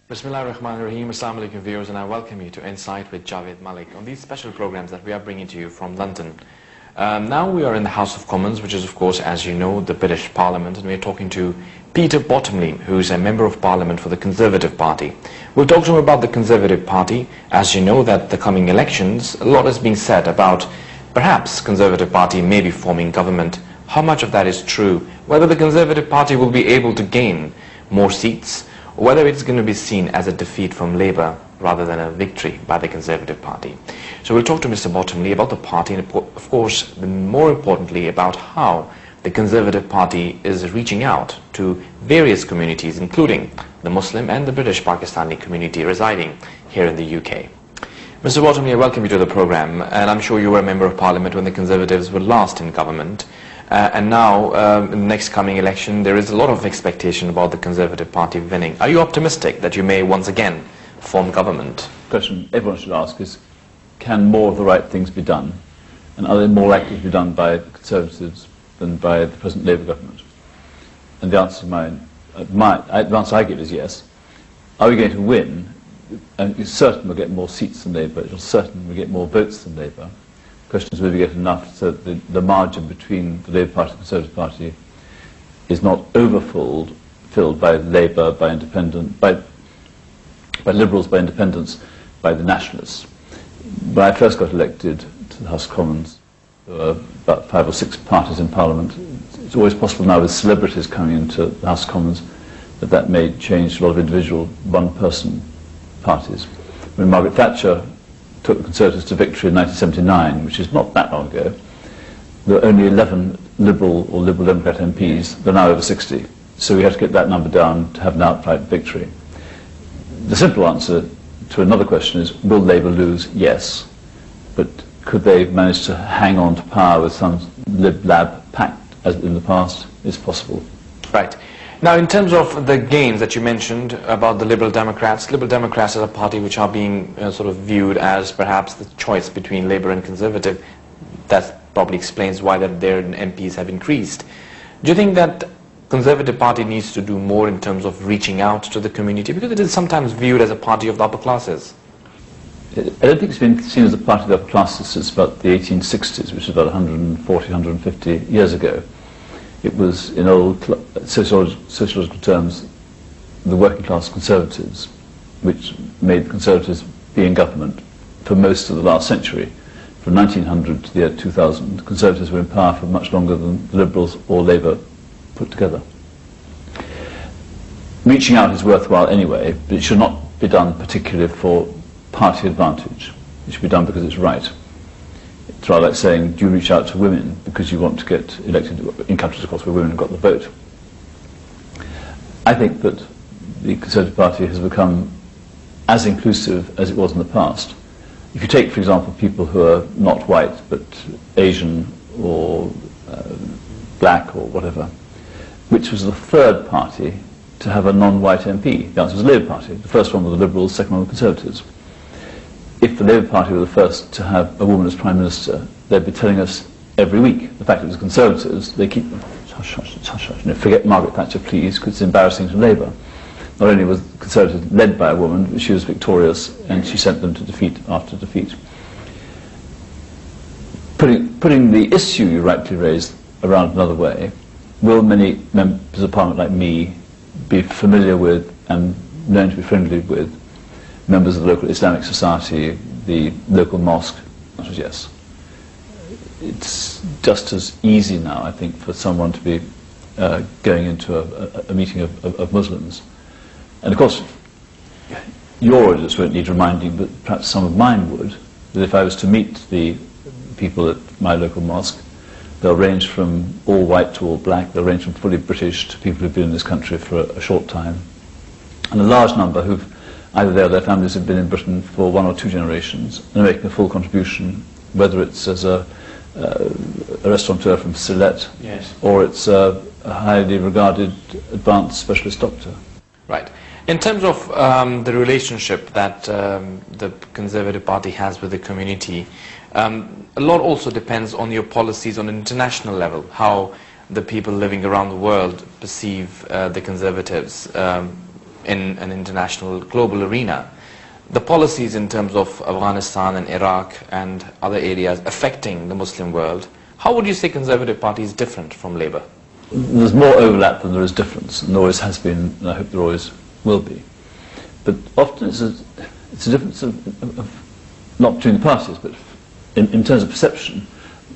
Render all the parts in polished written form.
Bismillahirrahmanirrahim. Assalamu alaikum viewers, and I welcome you to Insight with Javed Malik on these special programs that we are bringing to you from London. Now we are in the House of Commons, which is of course, as you know, the British Parliament, and we are talking to Peter Bottomley, who is a Member of Parliament for the Conservative Party. We'll talk to him about the Conservative Party. As you know, that the coming elections, a lot is being said about perhaps Conservative Party may be forming government. How much of that is true? Whether the Conservative Party will be able to gain more seats, or whether it's going to be seen as a defeat from Labour rather than a victory by the Conservative Party. So we'll talk to Mr. Bottomley about the party and of course more importantly about how the Conservative Party is reaching out to various communities, including the Muslim and the British Pakistani community residing here in the UK. Mr. Bottomley, I welcome you to the programme, and I'm sure you were a Member of Parliament when the Conservatives were last in government. And now, in the next coming election, there is a lot of expectation about the Conservative Party winning. Are you optimistic that you may once again form government? The question everyone should ask is, can more of the right things be done? And are they more likely to be done by the Conservatives than by the present Labour government? And the answer the answer I give is yes. Are we going to win? And it's certain we'll get more seats than Labour. It's certain we'll get more votes than Labour. The question is whether we get enough so that the margin between the Labour Party and the Conservative Party is not filled by Labour, by Independent, by Liberals, by Independents, by the Nationalists. When I first got elected to the House of Commons, there were about 5 or 6 parties in Parliament. It's always possible now with celebrities coming into the House of Commons that may change a lot of individual one-person parties. When Margaret Thatcher took the Conservatives to victory in 1979, which is not that long ago, there were only 11 Liberal or Liberal Democrat MPs. They're now over 60. So we had to get that number down to have an outright victory. The simple answer to another question is, will Labour lose? Yes. But could they manage to hang on to power with some Lib-Lab pact as in the past? It's possible. Right. Now, in terms of the gains that you mentioned about the Liberal Democrats are a party which are being sort of viewed as perhaps the choice between Labour and Conservative. That probably explains why their MPs have increased. Do you think that Conservative Party needs to do more in terms of reaching out to the community? Because it is sometimes viewed as a party of the upper classes. I don't think it's been seen as a party of the upper classes since about the 1860s, which is about 140, 150 years ago. It was, in old sociological terms, the working class Conservatives, which made the Conservatives be in government for most of the last century. From 1900 to the year 2000, Conservatives were in power for much longer than the Liberals or Labour put together. Reaching out is worthwhile anyway, but it should not be done particularly for party advantage. It should be done because it's right. It's rather like saying, do you reach out to women because you want to get elected in countries, of course, where women have got the vote. I think that the Conservative Party has become as inclusive as it was in the past. If you take, for example, people who are not white, but Asian or black or whatever, which was the third party to have a non-white MP. The answer was the Labour Party. The first one were the Liberals, the second one were the Conservatives. If the Labour Party were the first to have a woman as Prime Minister, they'd be telling us every week. The fact it was the Conservatives, they keep, hush, hush, hush, hush, forget Margaret Thatcher, please, because it's embarrassing to Labour. Not only was the Conservatives led by a woman, but she was victorious, and she sent them to defeat after defeat. Putting the issue you rightly raised around another way, will many members of Parliament like me be familiar with and known to be friendly with members of the local Islamic society, the local mosque? The answer is yes. It's just as easy now, I think, for someone to be going into a meeting of Muslims. And of course, your audience won't need reminding, but perhaps some of mine would, that if I was to meet the people at my local mosque, they'll range from all white to all black, they'll range from fully British to people who've been in this country for a short time. And a large number who've either they or their families have been in Britain for 1 or 2 generations and are making a full contribution, whether it's as a restaurateur from Sylhet, yes, or it's a highly regarded advanced specialist doctor. Right. In terms of the relationship that the Conservative Party has with the community, a lot also depends on your policies on an international level, how the people living around the world perceive the Conservatives. in an international global arena. The policies in terms of Afghanistan and Iraq and other areas affecting the Muslim world, how would you say Conservative Party is different from Labour? There's more overlap than there is difference, and there always has been, and I hope there always will be. But often it's a difference of not between the parties, but in terms of perception,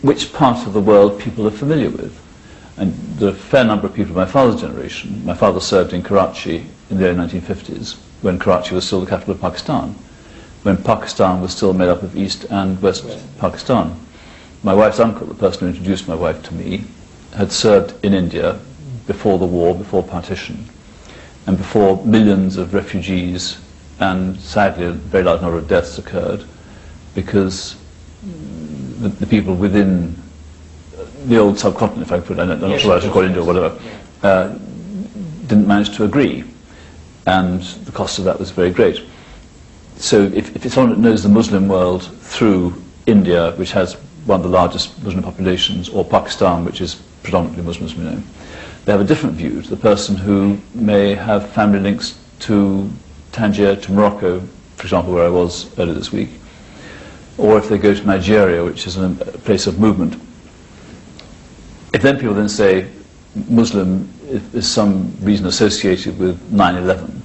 which part of the world people are familiar with. And there are a fair number of people of my father's generation. My father served in Karachi in the early 1950s, when Karachi was still the capital of Pakistan, when Pakistan was still made up of East and West Pakistan. My wife's uncle, the person who introduced my wife to me, had served in India before the war, before partition, and before millions of refugees and sadly a very large number of deaths occurred, because the people within the old subcontinent, if I put it, I'm not sure what I should call India or whatever, didn't manage to agree, and the cost of that was very great. So if it's someone that knows the Muslim world through India, which has one of the largest Muslim populations, or Pakistan, which is predominantly Muslims, we know, they have a different view to the person who may have family links to Tangier, to Morocco, for example, where I was earlier this week, or if they go to Nigeria, which is a place of movement. If then people then say Muslim is some reason associated with 9/11,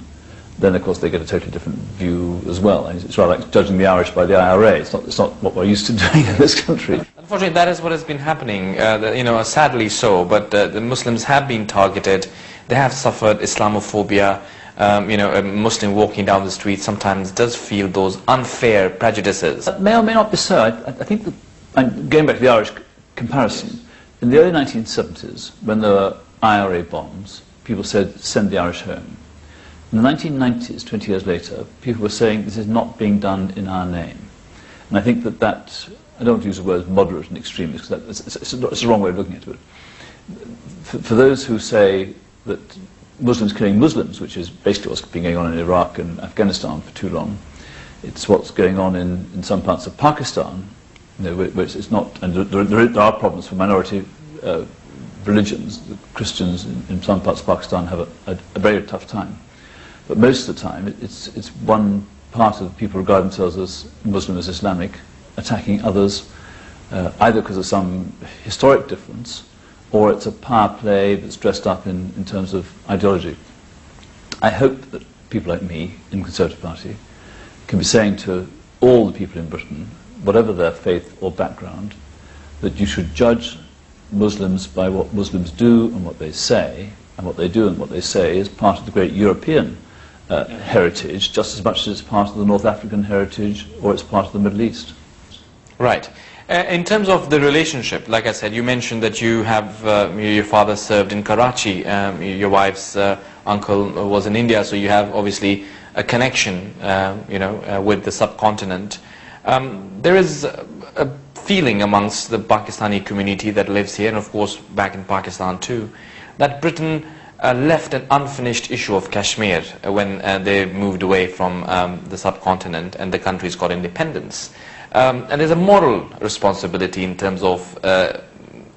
then of course they get a totally different view as well. It's rather like judging the Irish by the IRA. It's not what we're used to doing in this country. Unfortunately, that is what has been happening, sadly so, but the Muslims have been targeted. They have suffered Islamophobia. A Muslim walking down the street sometimes does feel those unfair prejudices. That may or may not be so. I think that, and going back to the Irish comparison, in the early 1970s, when there were IRA bombs, people said, send the Irish home. In the 1990s, 20 years later, people were saying, this is not being done in our name. And I think that I don't want to use the words moderate and extremist, because it's the wrong way of looking at it. For those who say that Muslims killing Muslims, which is basically what's been going on in Iraq and Afghanistan for too long, it's what's going on in some parts of Pakistan, which it's not, and there are problems for minority religions. The Christians in some parts of Pakistan have a very tough time. But most of the time, it's one part of the people regard themselves as Muslim, as Islamic, attacking others, either because of some historic difference, or it's a power play that's dressed up in terms of ideology. I hope that people like me in the Conservative Party can be saying to all the people in Britain, whatever their faith or background, that you should judge Muslims by what Muslims do and what they say, and what they do and what they say is part of the great European heritage, just as much as it's part of the North African heritage or it's part of the Middle East. Right. In terms of the relationship, like I said, you mentioned that you have, your father served in Karachi, your wife's uncle was in India, so you have obviously a connection, with the subcontinent. There is a feeling amongst the Pakistani community that lives here, and of course back in Pakistan too, that Britain left an unfinished issue of Kashmir when they moved away from the subcontinent and the country's got independence. And there's a moral responsibility in terms of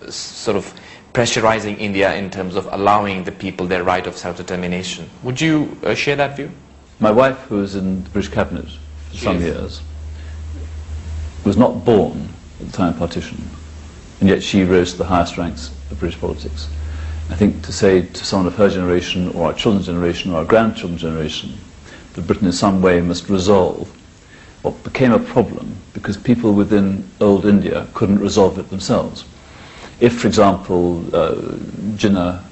sort of pressurizing India in terms of allowing the people their right of self-determination. Would you share that view? My wife, who was in the British cabinet for some years, was not born at the time of partition, and yet she rose to the highest ranks of British politics. I think to say to someone of her generation, or our children's generation, or our grandchildren's generation, that Britain in some way must resolve what became a problem because people within old India couldn't resolve it themselves. If, for example, Jinnah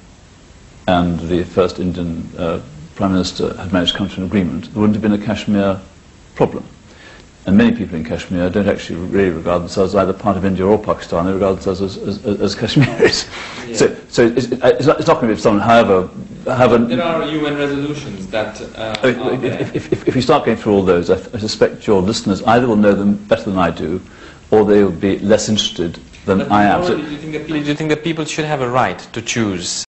and the first Indian Prime Minister had managed to come to an agreement, there wouldn't have been a Kashmir problem. And many people in Kashmir don't actually really regard themselves as either part of India or Pakistan. They regard themselves as Kashmiris. Yeah. So it's not going to be if someone, however... There are UN resolutions that if we start going through all those, I suspect your listeners either will know them better than I do, or they will be less interested than I am. Do you think that people should have a right to choose